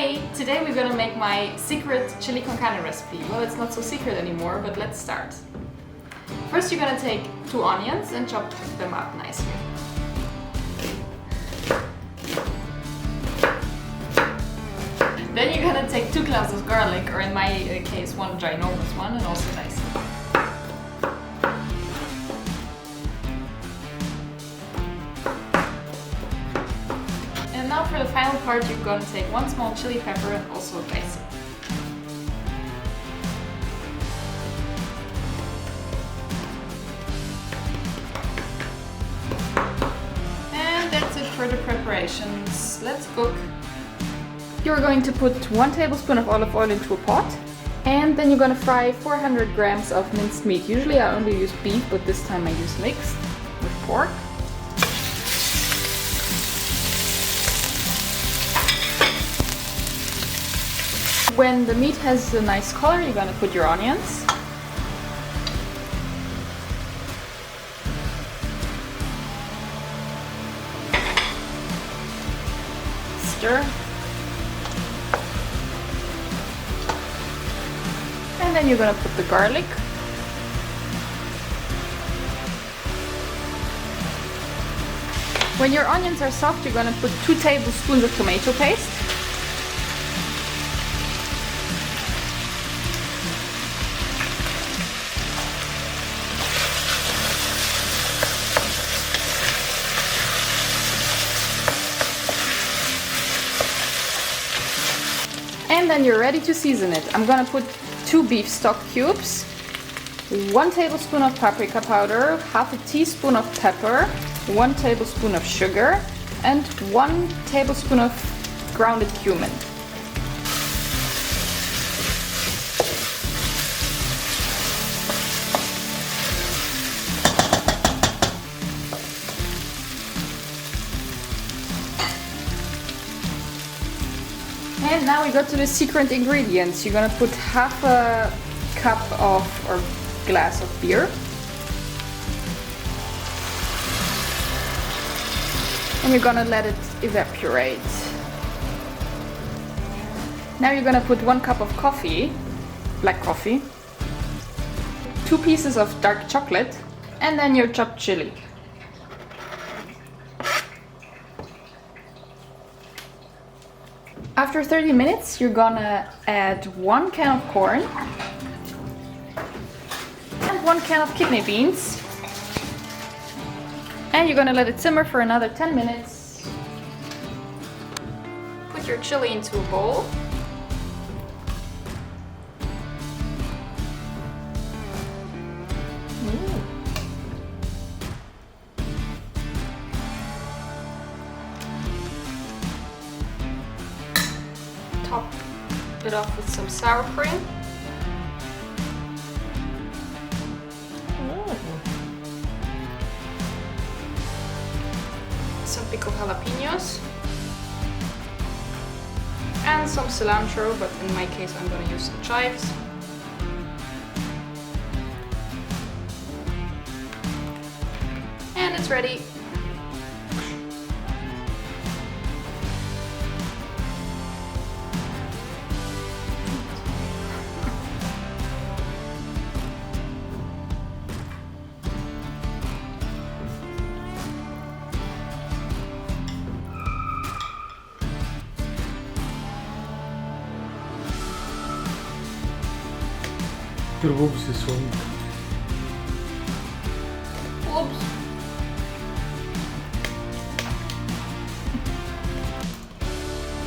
Hey! Today we're gonna make my secret chili con carne recipe. Well, it's not so secret anymore, but let's start. First you're gonna take 2 onions and chop them up nicely. Then you're gonna take 2 cloves of garlic, or in my case 1 ginormous one, and also dice it. And now for the final part, you're gonna take 1 small chili pepper and also dice it. And that's it for the preparations. Let's cook. You're going to put 1 tablespoon of olive oil into a pot, and then you're going to fry 400 grams of minced meat. Usually I only use beef, but this time I use mixed with pork. When the meat has a nice color, you're going to put your onions. Stir. And then you're going to put the garlic. When your onions are soft, you're going to put 2 tablespoons of tomato paste. And then you're ready to season it. I'm going to put 2 beef stock cubes, 1 tablespoon of paprika powder, half a teaspoon of pepper, 1 tablespoon of sugar, and 1 tablespoon of grounded cumin. And now we go to the secret ingredients. You're gonna put half a cup of or glass of beer. And you're gonna let it evaporate. Now you're gonna put 1 cup of coffee, black coffee, 2 pieces of dark chocolate, and then your chopped chili. After 30 minutes, you're gonna add 1 can of corn and 1 can of kidney beans. And you're gonna let it simmer for another 10 minutes. Put your chili into a bowl. Top it off with some sour cream. Some pickled jalapenos. And some cilantro, but in my case I'm going to use some chives. And it's ready. Turbo obsessão. Oops.